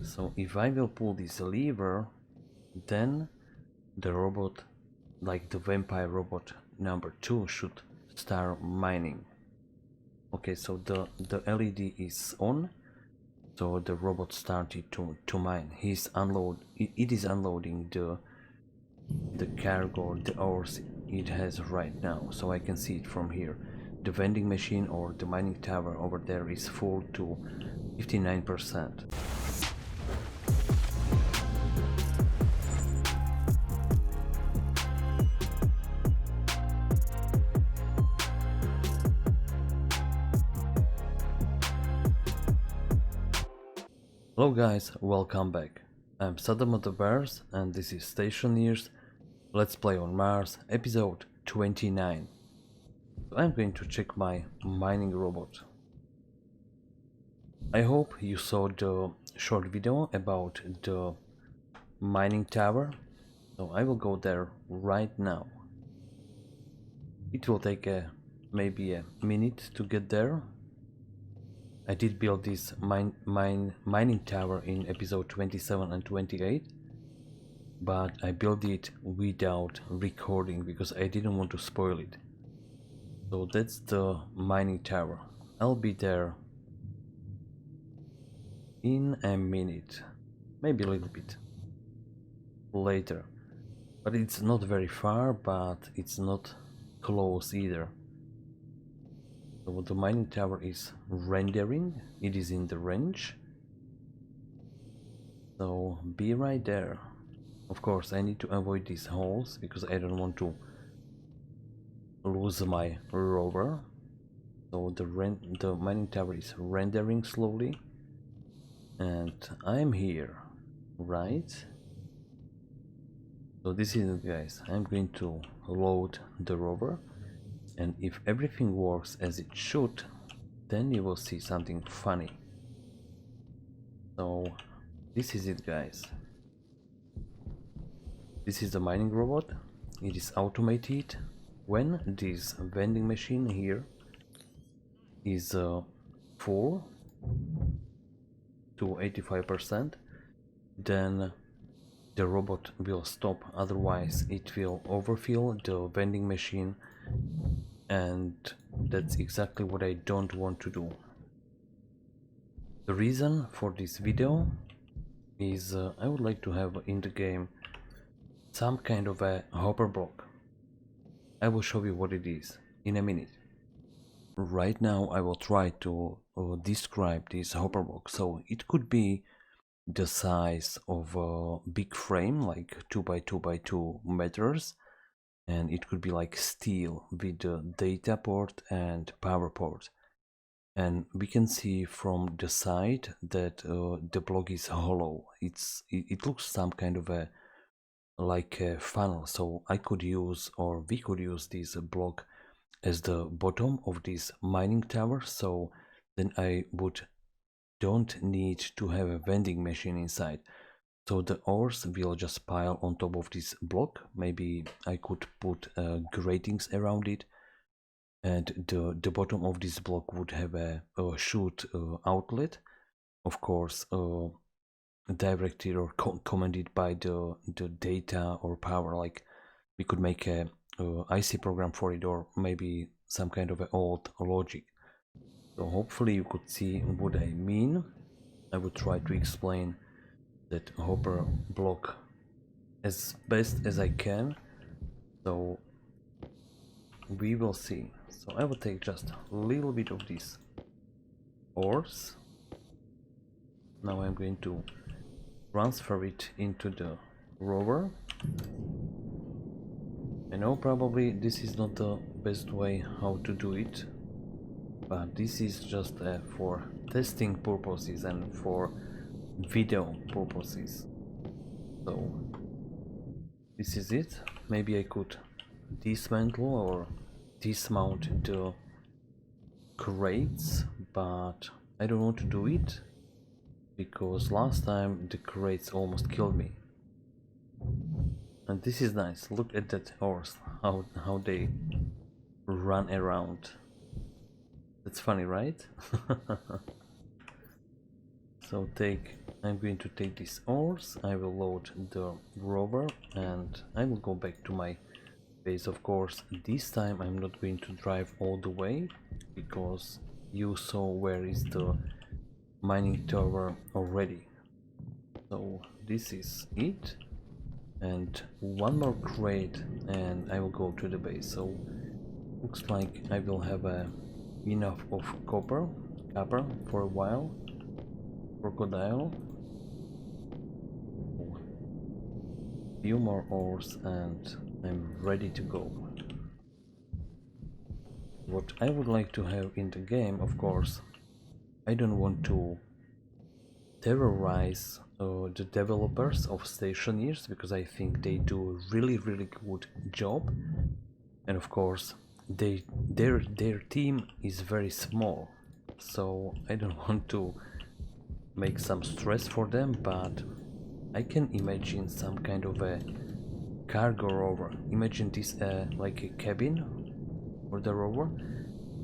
So if I will pull this lever, then the robot, like the vampire robot number 2, should start mining. Okay, so the LED is on, so the robot started to mine. It is unloading the cargo, the ores it has right now, so I can see it from here. The vending machine or the mining tower over there is full to 59%. Hello guys, welcome back. I'm Saddamo and this is Stationeers, Let's Play on Mars, episode 29. So I'm going to check my mining robot. I hope you saw the short video about the mining tower, so I will go there right now. It will take maybe a minute to get there. I did build this mining tower in episode 27 and 28, but I built it without recording because I didn't want to spoil it. So that's the mining tower. I'll be there in a minute, maybe a little bit later, but it's not very far, but it's not close either. So the mining tower is rendering, it is in the range, so be right there. Of course I need to avoid these holes because I don't want to lose my rover. So the mining tower is rendering slowly and I'm here, right? So this is it guys, I'm going to load the rover, and if everything works as it should, then you will see something funny. So this is it guys. This is the mining robot. It is automated. When this vending machine here is full to 85%, then the robot will stop, otherwise it will overfill the vending machine, and that's exactly what I don't want to do. The reason for this video is I would like to have in the game some kind of a hopper block. I will show you what it is in a minute. Right now I will try to describe this hopper block. So it could be the size of a big frame, like 2 by 2 by 2 meters, and it could be like steel with the data port and power port. And we can see from the side that the block is hollow. It looks some kind of a like a funnel, so I could use, or we could use, this block as the bottom of this mining tower, so then I don't need to have a vending machine inside. So the ores will just pile on top of this block. Maybe I could put gratings around it, and the bottom of this block would have a chute outlet, of course directed or commanded by the data or power. Like we could make a IC program for it, or maybe some kind of a old logic. So hopefully you could see what I mean. I would try to explain that hopper block as best as I can, so we will see. So I will take just a little bit of these ores. Now I'm going to transfer it into the rover. I know probably this is not the best way how to do it, but this is just for testing purposes and for video purposes. So this is it. Maybe I could dismantle or dismount the crates, but I don't want to do it because last time the crates almost killed me. And this is nice. Look at that horse, how they run around. That's funny, right? So I'm going to take these ores, I will load the rover, and I will go back to my base. Of course, this time I'm not going to drive all the way, because you saw where is the mining tower already. So this is it, and one more crate and I will go to the base. So looks like I will have enough of copper for a while. Crocodile, few more ores, and I'm ready to go. What I would like to have in the game, of course, I don't want to terrorize the developers of Stationeers, because I think they do a really good job, and of course their team is very small, so I don't want to make some stress for them, but I can imagine some kind of a cargo rover. Imagine this like a cabin for the rover,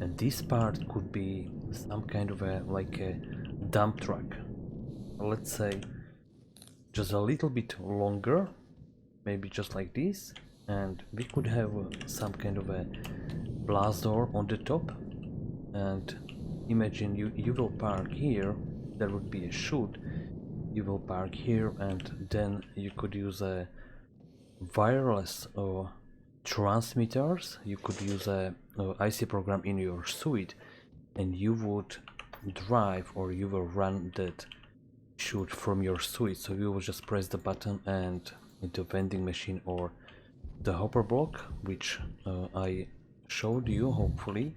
and this part could be some kind of a like a dump truck. Let's say just a little bit longer, maybe just like this, and we could have some kind of a blast door on the top. And imagine you will park here, there would be a chute, you will park here, and then you could use a wireless transmitters. You could use a IC program in your suite, and you would drive, or you will run that chute from your suite. So you will just press the button, and the vending machine or the hopper block, which I showed you, hopefully.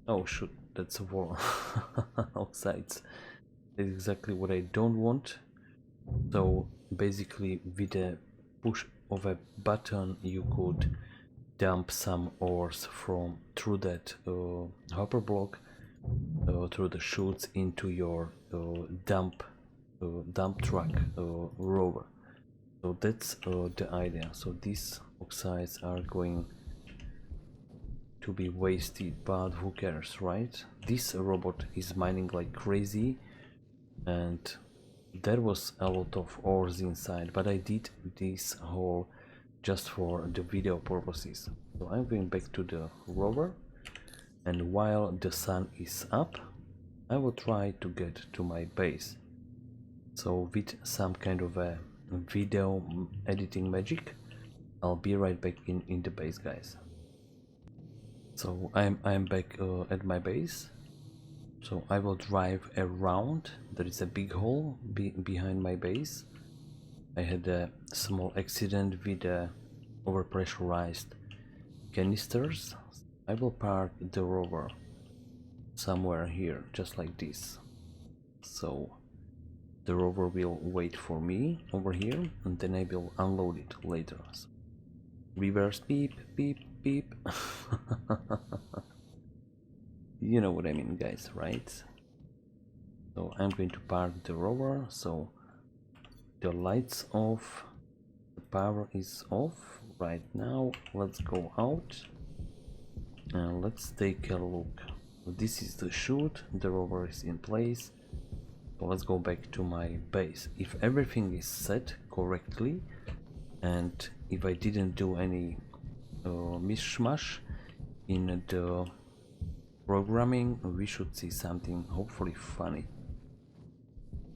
Oh shoot, that's a wall outside. That's exactly what I don't want. So basically with a push of a button you could dump some ores from through that hopper block through the chutes into your dump truck rover. So that's the idea. So these oxides are going to be wasted, but who cares, right? This robot is mining like crazy, and there was a lot of ores inside, but I did this haul just for the video purposes. So I'm going back to the rover, and while the sun is up I will try to get to my base. So with some kind of a video editing magic, I'll be right back in the base, guys. So I'm back at my base. So I will drive around. There is a big hole behind my base. I had a small accident with overpressurized canisters. I will park the rover somewhere here, just like this. So the rover will wait for me over here, and then I will unload it later. So, reverse beep beep beep. You know what I mean, guys, right? So I'm going to park the rover. So the lights off, the power is off right now. Let's go out and let's take a look. This is the chute, the rover is in place. So let's go back to my base. If everything is set correctly, and if I didn't do any mishmash in the programming, we should see something hopefully funny.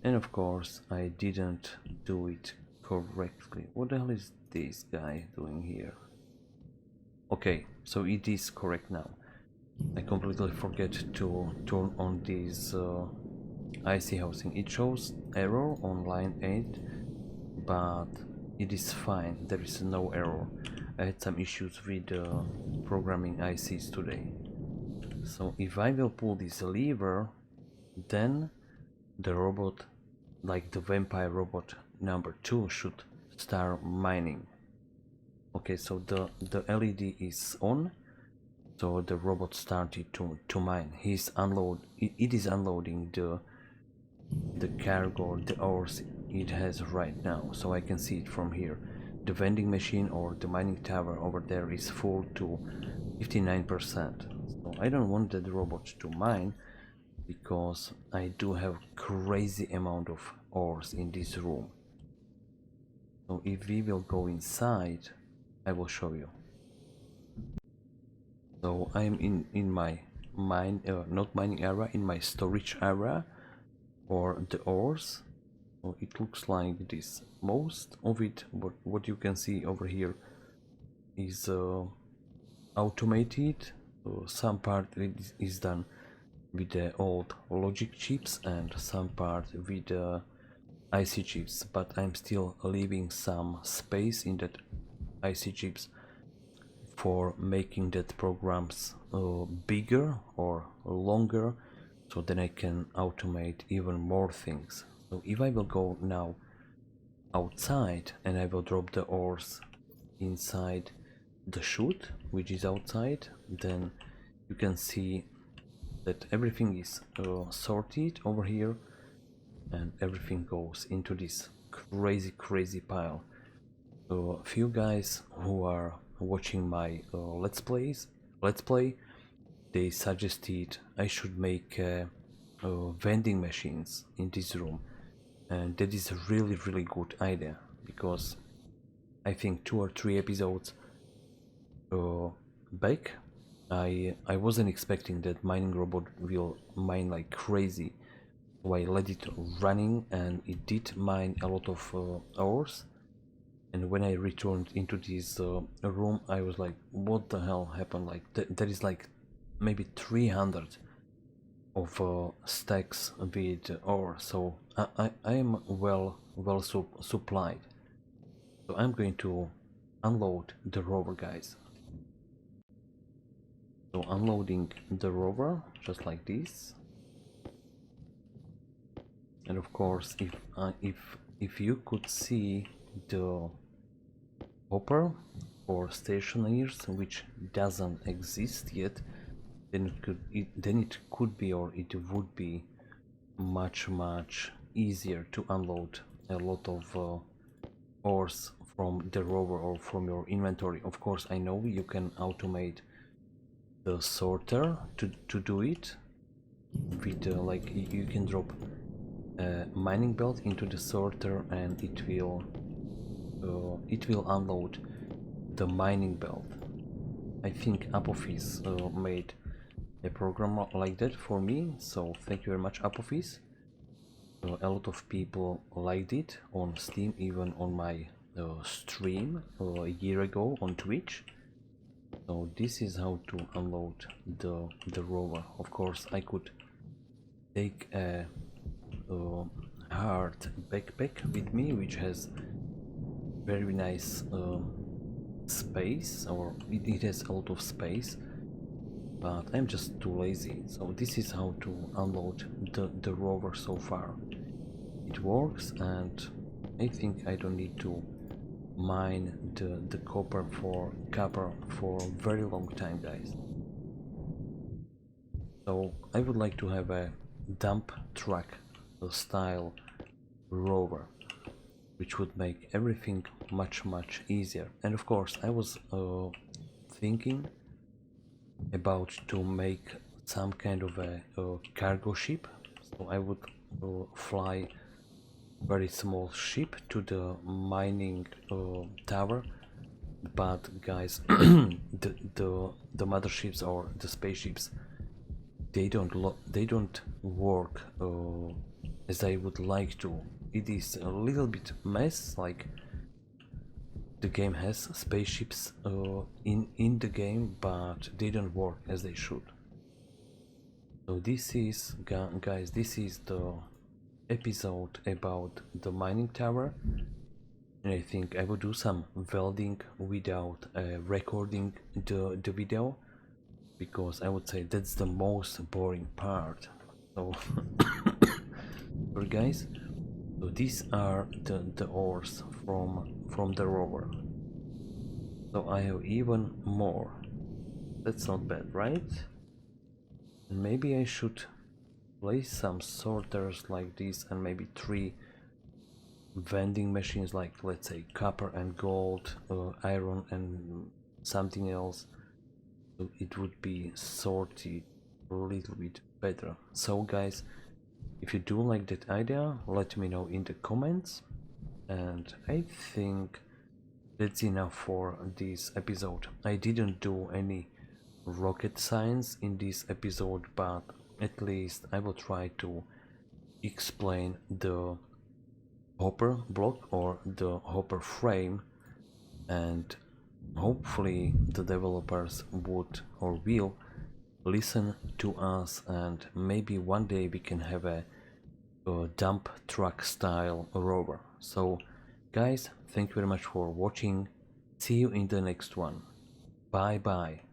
And of course I didn't do it correctly. What the hell is this guy doing here? Okay, so it is correct now. I completely forget to turn on this IC housing. It shows error on line 8, but it is fine, there is no error. I had some issues with programming ICs today. So if I will pull this lever, then the robot, like the vampire robot number 2, should start mining. Okay, so the LED is on, so the robot started to mine. It is unloading the cargo, the ores it has right now, so I can see it from here. The vending machine or the mining tower over there is full to 59%. So I don't want the robot to mine, because I do have crazy amount of ores in this room. So if we will go inside, I will show you. So I'm in my not mining area, in my storage area for the ores. So it looks like this. Most of it, what you can see over here, is automated. Some part is done with the old logic chips and some part with the IC chips, but I'm still leaving some space in that IC chips for making that programs bigger or longer, so then I can automate even more things. So if I will go now outside and I will drop the ores inside the chute, which is outside, then you can see that everything is sorted over here, and everything goes into this crazy pile. So a few guys who are watching my let's play, they suggested I should make vending machines in this room, and that is a really good idea, because I think 2 or 3 episodes back I wasn't expecting that mining robot will mine like crazy. So I let it running and it did mine a lot of ores, and when I returned into this room, I was like, what the hell happened? Like there is like maybe 300 of stacks with ore, so I am well supplied. So I'm going to unload the rover, guys. So unloading the rover just like this, and of course, if you could see the hopper for Stationeers, which doesn't exist yet, then it could be, or it would be much easier to unload a lot of ores from the rover or from your inventory. Of course, I know you can automate the sorter to do it with like you can drop a mining belt into the sorter and it will unload the mining belt. I think Apophis made a program like that for me, so thank you very much, Apophis. A lot of people liked it on Steam, even on my stream a year ago on Twitch. So this is how to unload the rover. Of course, I could take a hard backpack with me, which has very nice space, or it has a lot of space, but I'm just too lazy. So this is how to unload the rover so far. It works, and I think I don't need to mine the copper for a very long time, guys. So I would like to have a dump truck style rover, which would make everything much easier. And of course, I was thinking about to make some kind of a cargo ship. So I would fly very small ship to the mining tower, but guys, the motherships or the spaceships, they don't work as I would like to. It is a little bit mess, like the game has spaceships in the game, but they don't work as they should. So this is, guys, this is the episode about the mining tower, and I think I will do some welding without recording the video, because I would say that's the most boring part. So sorry guys. So these are the ores from the rover. So I have even more. That's not bad, right? And maybe I should place some sorters like this, and maybe 3 vending machines, like let's say copper and gold, iron and something else. So it would be sorted a little bit better. So guys, if you do like that idea, let me know in the comments. And I think that's enough for this episode. I didn't do any rocket science in this episode, but at least I will try to explain the hopper block or the hopper frame, and hopefully the developers would or will listen to us, and maybe one day we can have a dump truck style rover. So guys, thank you very much for watching. See you in the next one. Bye bye.